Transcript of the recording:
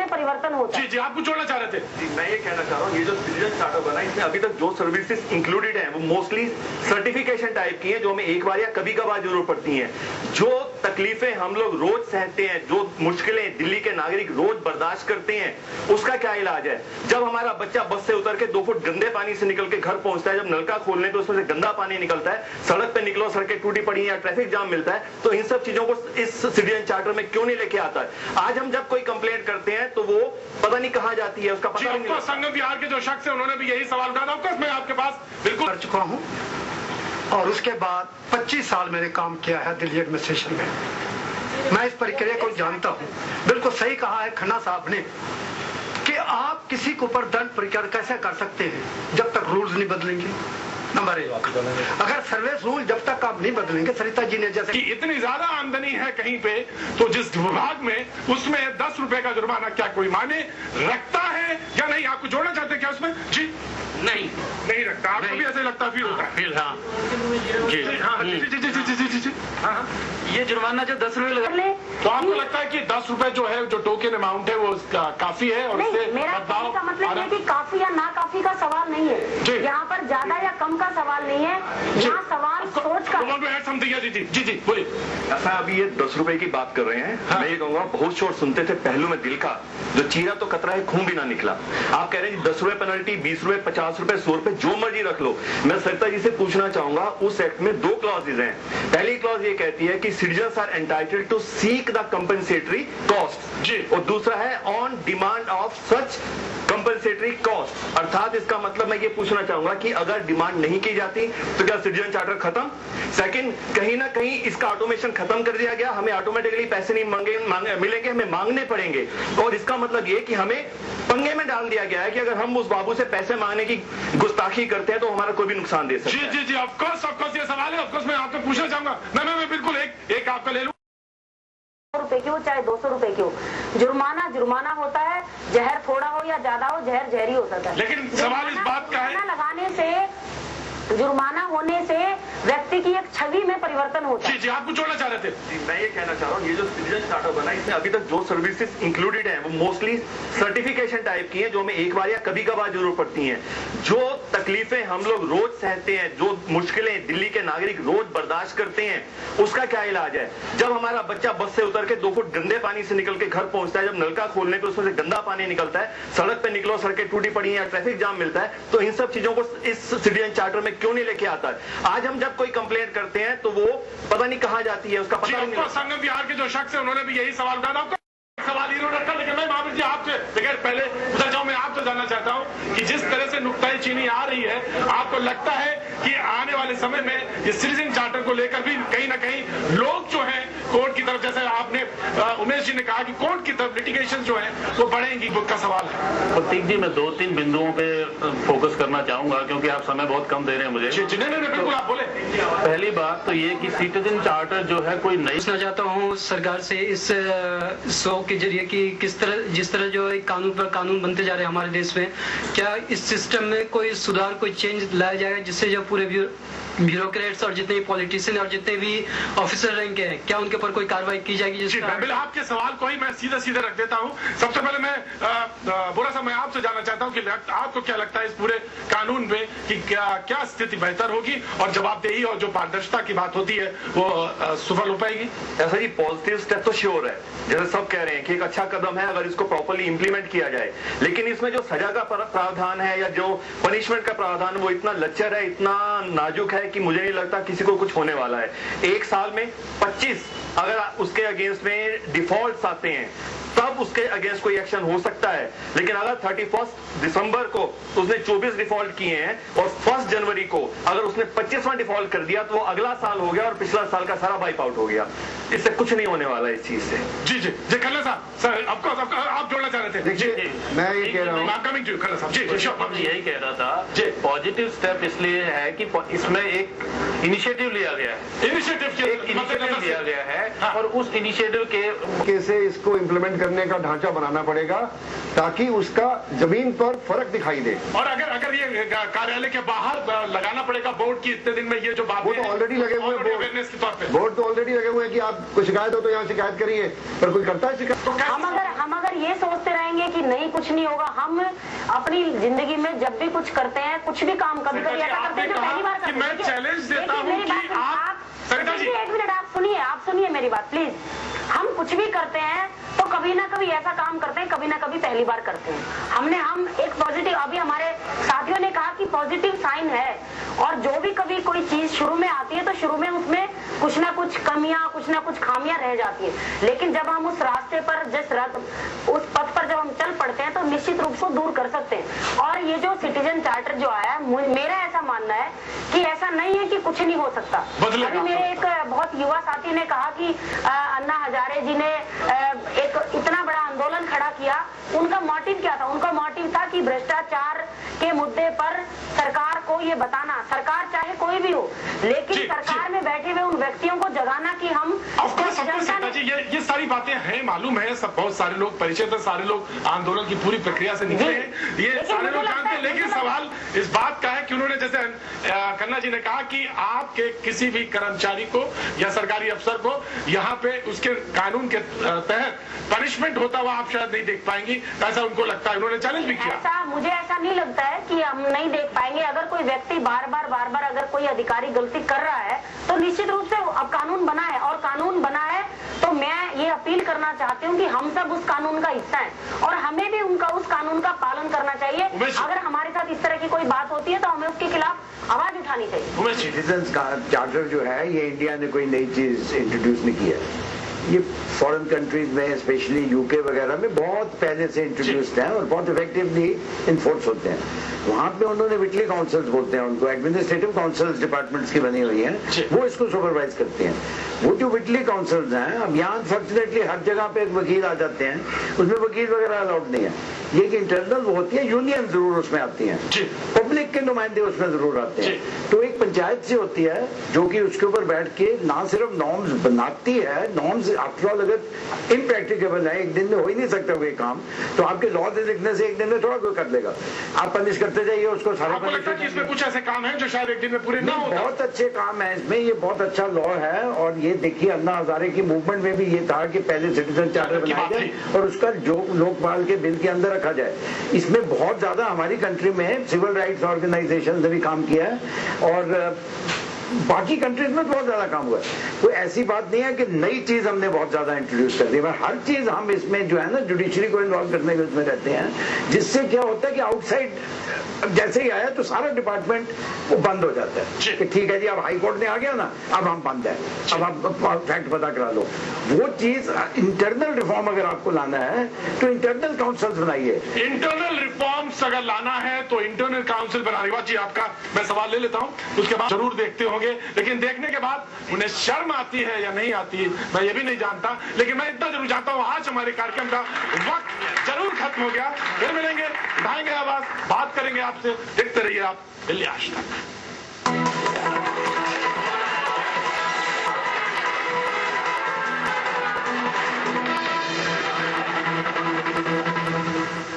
में परिवर्तन होता है। जी आपको जोड़ना चाह रहे थे। जी मैं ये कहना चाह रहा हूँ, ये जो सिटीजन चार्टर बना है इसमें अभी तक जो सर्विसेज इंक्लूडेड हैं वो मोस्टली सर्टिफिकेशन टाइप की हैं, जो हमें एक बार या कभी कभार जरूर पड़ती हैं। जो तकलीफें हम लोग रोज सहते हैं, जो मुश्किलें दिल्ली के नागरिक रोज बर्दाश्त करते हैं, उसका क्या इलाज है? जब हमारा बच्चा बस से उतर के 2 फुट गंदे पानी से निकल के घर पहुंचता है, जब नलका खोलने तो उसमें से गंदा पानी निकलता है, सड़क पे निकलो सड़कें टूटी पड़ी या ट्रैफिक जाम मिलता है, तो इन सब चीजों को इस सिटीजन चार्टर में क्यों नहीं लेके आता है? आज हम जब कोई कंप्लेंट करते हैं तो वो पता नहीं कहां जाती है, उसका पता नहीं। संगम विहार के जो शख्स है उन्होंने भी यही सवाल उठाया था, मैं आपके पास बिल्कुल कर चुका हूं और उसके बाद 25 साल मैंने काम किया है दिल्ली एडमिनिस्ट्रेशन में। मैं इस प्रक्रिया को जानता हूं। बिल्कुल सही कहा है खन्ना साहब ने कि आप किसी के ऊपर दंड प्रक्रिया कैसे कर सकते हैं जब तक रूल्स नहीं बदलेंगे। नंबर 1, अगर सर्विस रूल जब तक आप नहीं बदलेंगे, सरिता जी ने जैसे कि इतनी ज्यादा आमदनी है कहीं पे, तो जिस विभाग में उसमें 10 रुपए का जुर्माना क्या कोई माने रखता है या नहीं? आपको जोड़ना चाहते हैं क्या उसमें? जी नहीं रखता। आपको भी ऐसे लगता फील होता है? हाँ, ये जुर्माना जो 10 रुपए लगा, तो आपको लगता है कि 10 रुपए जो है, जो टोकन अमाउंट है, वो काफी है? और नहीं, मेरा कहने का मतलब ये कि काफी या ना काफी का सवाल नहीं है। यहाँ पर ज्यादा या कम का सवाल नहीं है, यहाँ सवाल सोच का। जी बोलिए। ऐसा अभी ये 10 रुपए की बात कर रहे हैं। हाँ। मैं ये कहूंगा, बहुत शोर सुनते थे पहलू में दिल का, जो चीरा तो कतरा है खून भी ना निकला। आप कह रहे हैं 10 रुपए पेनल्टी, 20 रुपए, 50 रुपए, 100 रुपए, जो मर्जी रख लो। मैं सरिता जी से पूछना चाहूंगा, उस एक्ट में 2 क्लॉजेज हैं। पहली क्लॉज ये कहती है कि citizens are entitled to seek the compensatory cost जी, और दूसरा है on demand of such compensatory cost. अर्थात इसका मतलब मैं ये पूछना चाहूंगा कि अगर डिमांड नहीं की जाती तो क्या सिटीजन चार्टर खत्म? सेकंड, कहीं ना कहीं इसका ऑटोमेशन खत्म कर दिया गया, हमें ऑटोमेटिकली पैसे नहीं मिलेंगे, हमें मांगने पड़ेंगे। और इसका मतलब ये कि हमें पंगे में डाल दिया गया है कि अगर हम उस बाबू से पैसे मांगने की गुस्ताखी करते हैं तो हमारा कोई भी नुकसान दे सकता है। जी ऑफ कोर्स ये सवाल है, ऑफ कोर्स मैं आपको पूछना चाहूंगा। मैं बिल्कुल एक आपका ले लूं। रुपए की हो चाहे 200 रुपए की हो, जुर्माना होता है। जहर थोड़ा हो या ज्यादा हो, जहर जहरी हो सकता है। लेकिन सवाल इस बात का है, लगाने से, जुर्माना होने से व्यक्ति की एक छवि में परिवर्तन होता है। जी आपको जोड़ना चाह रहे थे। जी मैं ये कहना चाह रहा हूँ, ये जो सिटीजन चार्टर बना है इसमें अभी तक जो सर्विसेज इंक्लूडेड हैं वो मोस्टली सर्टिफिकेशन टाइप की हैं, जो हमें एक बार या कभी कभार जरूर पड़ती हैं। जो तकलीफें हम लोग रोज सहते हैं, जो मुश्किलें दिल्ली के नागरिक रोज बर्दाश्त करते हैं, उसका क्या इलाज है? जब हमारा बच्चा बस से उतर के 2 फुट गंदे पानी से निकल के घर पहुंचता है, जब नलका खोलने पे उसमें से गंदा पानी निकलता है, सड़क पे निकलो सड़कें टूटी पड़ी या ट्रैफिक जाम मिलता है, तो इन सब चीजों को इस सिटीजन चार्टर में क्यों नहीं लेके आता है? आज हम जब कोई कंप्लेंट करते हैं तो वो पता नहीं कहां जाती है, उसका पता नहीं। संगम विहार के जो शख्स है उन्होंने भी यही सवाल उठाया था। सवाल ही रखा, लेकिन मैं महावीर जी आपसे बगैर पहले उधर जाऊं, मैं आपसे जानना चाहता हूं कि जिस तरह से नुक्ताई चीनी आ रही है, आपको लगता है कि आने वाले समय में ये सिटीजन चार्टर को लेकर भी कहीं ना कहीं लोग जो है कोर्ट की तरफ, जैसे आपने उमेश जी ने कहा कि कोर्ट की तरफ लिटिगेशन जो है वो बढ़ेंगी, का सवाल है? प्रतीक जी, मैं 2-3 बिंदुओं पे फोकस करना चाहूंगा क्योंकि आप समय बहुत कम दे रहे हैं मुझे। बिल्कुल आप बोले। पहली बात तो ये कि सिटीजन चार्टर जो है कोई नहीं। पूछना चाहता हूँ सरकार से इस शो के जरिए कि जिस तरह जो कानून पर कानून बनते जा रहे हैं हमारे देश में, क्या इस सिस्टम में कोई सुधार, कोई चेंज लाया जाएगा जिससे जो पूरे ब्यूरोक्रेट्स और जितने भी और जितने भी ऑफिसर रैंक हैं, क्या उनके ऊपर कोई कार्रवाई की जाएगी? आपके सवाल को ही मैं सीधे रख देता हूं। सबसे पहले मैं बोरा साहब, मैं आपसे जानना चाहता हूं कि आपको क्या लगता है इस पूरे कानून में कि क्या स्थिति बेहतर होगी और जवाबदेही और जो पारदर्शिता की बात होती है वो सफल हो पाएगी? ऐसा जी पॉजिटिव स्टेप तो श्योर है, जैसे सब कह रहे हैं कि एक अच्छा कदम है अगर इसको प्रॉपर्ली इंप्लीमेंट किया जाए। लेकिन इसमें जो सजा का प्रावधान है या जो पनिशमेंट का प्रावधान, वो इतना लच्चर है, इतना नाजुक है कि मुझे नहीं लगता किसी को कुछ होने वाला है। 1 साल में 25 अगर उसके अगेंस्ट में डिफॉल्ट्स आते हैं तब उसके अगेंस्ट कोई एक्शन हो सकता है। लेकिन अगर 31 दिसंबर को उसने 24 डिफॉल्ट किए हैं और 1 जनवरी को अगर उसने 25वां डिफॉल्ट कर दिया तो वो अगला साल हो गया और पिछला साल का सारा वाइप आउट हो गया। इससे कुछ नहीं होने वाला इस चीज से। जी खन्ना साहब, सर आप जोड़ना चाह रहे थे? देखिए मैं ये कह रहा हूँ, खन्ना साहब जी यही कह रहा था, पॉजिटिव स्टेप इसलिए है कि इसमें एक इनिशिएटिव लिया गया है, इनिशिएटिव लिया गया है। हाँ। और उस इनिशिएटिव के से इसको इम्प्लीमेंट करने का ढांचा बनाना पड़ेगा ताकि उसका जमीन पर फर्क दिखाई दे। और अगर ये कार्यालय के बाहर लगाना पड़ेगा बोर्ड की इतने दिन में ये जो बात, वो तो ऑलरेडी लगे हुए हैं, अवेयरनेस के तौर पे बोर्ड तो ऑलरेडी लगे हुए हैं कि आप कोई शिकायत हो तो यहाँ शिकायत करिए, पर कोई करता है शिकायत? हम अगर अगर ये सोचते रहेंगे कि नहीं कुछ नहीं होगा, हम अपनी जिंदगी में जब भी कुछ करते हैं, कुछ भी काम कभी कभी ऐसा करते हैं जो पहली बार करते हैं। मैं चैलेंज देता हूं कि आप एक मिनट आप सुनिए मेरी बात प्लीज। हम कुछ भी करते हैं तो कभी ना कभी ऐसा काम करते हैं, कभी ना कभी पहली बार करते हैं। हम एक पॉजिटिव, अभी हमारे साथियों ने कहा कि पॉजिटिव साइन है, और जो भी कभी कोई चीज शुरू में आती है तो शुरू में उसमें कुछ ना कुछ कमियां, कुछ ना कुछ खामियां रह जाती है, लेकिन जब हम उस रास्ते पर उस पथ पर जब हम चल पड़ते हैं तो निश्चित रूप से दूर कर सकते हैं। और ये जो सिटीजन चार्टर जो आया, मेरा ऐसा मानना है कि ऐसा नहीं है कि कुछ नहीं हो सकता। अभी मेरे एक बहुत युवा साथी ने कहा कि अन्ना हजारे जी ने एक इतना बड़ा आंदोलन खड़ा किया, उनका मोटिव क्या था? उनका मोटिव था कि भ्रष्टाचार के मुद्दे पर सरकार को ये बताना, सरकार चाहे कोई भी हो, लेकिन सरकार में बैठे हुए उन व्यक्तियों को जगाना कि हम जी ये सारी बातें हैं, मालूम है, सब बहुत सारे लोग परिचित है, सारे लोग आंदोलन की पूरी प्रक्रिया से निकले हैं, ये सारे लोग जानते हैं। लेकिन सवाल इस बात का है कि उन्होंने, जैसे खन्ना जी ने कहा कि आपके किसी भी कर्मचारी को या सरकारी अफसर को यहाँ पे उसके कानून के तहत पनिशमेंट होता हुआ आप शायद नहीं देख पाएंगी, ऐसा उनको लगता है। उन्होंने चैलेंज भी किया। मुझे ऐसा नहीं लगता है कि हम नहीं देख पाएंगे। अगर कोई व्यक्ति बार बार अगर कोई अधिकारी गलती कर रहा है तो निश्चित रूप से अब कानून बना है, और कानून बना है तो मैं ये अपील करना चाहती हूँ कि हम सब उस कानून का हिस्सा हैं और हमें भी उस कानून का पालन करना चाहिए। अगर हमारे साथ इस तरह की कोई बात होती है तो हमें उसके खिलाफ आवाज उठानी चाहिए। सिटीजन चार्टर जो है, ये इंडिया ने कोई नई चीज इंट्रोड्यूस नहीं किया है, ये फॉरेन कंट्रीज में, स्पेशली यूके वगैरह में बहुत पहले से इंट्रोड्यूस्ड है और बहुत इफेक्टिवली इन्फोर्स होते हैं। वहां पे उन्होंने विटली काउंसिल्स बोलते हैं उनको, एडमिनिस्ट्रेटिव काउंसिल्स डिपार्टमेंट्स की बनी हुई हैं, वो इसको सुपरवाइज करते हैं। वो जो विटली काउंसिल्स हैं, अब यहाँ अनफॉर्चुनेटली हर जगह पे एक वकील आ जाते हैं, उसमें वकील वगैरह अलाउड नहीं है। ये कि इंटरनल वो होती है, यूनियन जरूर उसमें आती हैं, पब्लिक के नुमाइंदे उसमें जरूर आते हैं। तो एक पंचायत से होती है जो कि उसके ऊपर बैठ के ना सिर्फ नॉर्म्स बनाती है, नॉर्म्स आफ्टर ऑल अगर इम्प्रैक्टिकेबल है, एक दिन में हो ही नहीं सकता कोई काम, तो आपके लॉ लिखने से एक दिन में थोड़ा कोई कर लेगा। आप पनिश करते जाइए उसको, सारे इसमें कुछ ऐसे काम है जो शायद एक दिन में पूरे ना हो। बहुत अच्छे काम है इसमें, ये बहुत अच्छा लॉ है। और ये देखिए, अन्ना हजारे की मूवमेंट में भी ये था कि पहले सिटीजन चार्टर बनाया जाए और उसका जो लोकपाल के बिल के अंदर रखा जाए। इसमें बहुत ज्यादा हमारी कंट्री में सिविल राइट्स ऑर्गेनाइजेशन ने भी काम किया है और बाकी कंट्रीज में बहुत ज्यादा काम हुआ है। कोई ऐसी बात नहीं है कि नई चीज हमने बहुत ज्यादा इंट्रोड्यूस कर दी, हर चीज हम इसमें जो है ना जुडिशरी को इन्वॉल्व करने के उसमें रहते हैं, जिससे क्या होता है कि आउटसाइड जैसे ही आया तो सारा डिपार्टमेंट वो बंद हो जाता है कि ठीक है जी, अब हाई कोर्ट ने आ गया ना, अब हम बंद है, अब आप फैक्ट पता करा लो। वो चीज इंटरनल रिफॉर्म अगर आपको लाना है तो इंटरनल काउंसिल्स बनाइए। इंटरनल रिफॉर्म्स अगर लाना है तो इंटरनल काउंसिल बनाने के बाद, जी आपका मैं सवाल ले लेता हूँ, उसके बाद जरूर देखते होंगे, लेकिन देखने के बाद उन्हें शर्म आती है या नहीं आती मैं ये भी नहीं जानता, लेकिन मैं इतना जरूर जानता हूँ आज हमारे कार्यक्रम का वक्त जरूर खत्म हो गया। फिर मिलेंगे, उठाएंगे आवाज, बात करेंगे आपसे। देखते रहिए आप दिल्ली आज तक।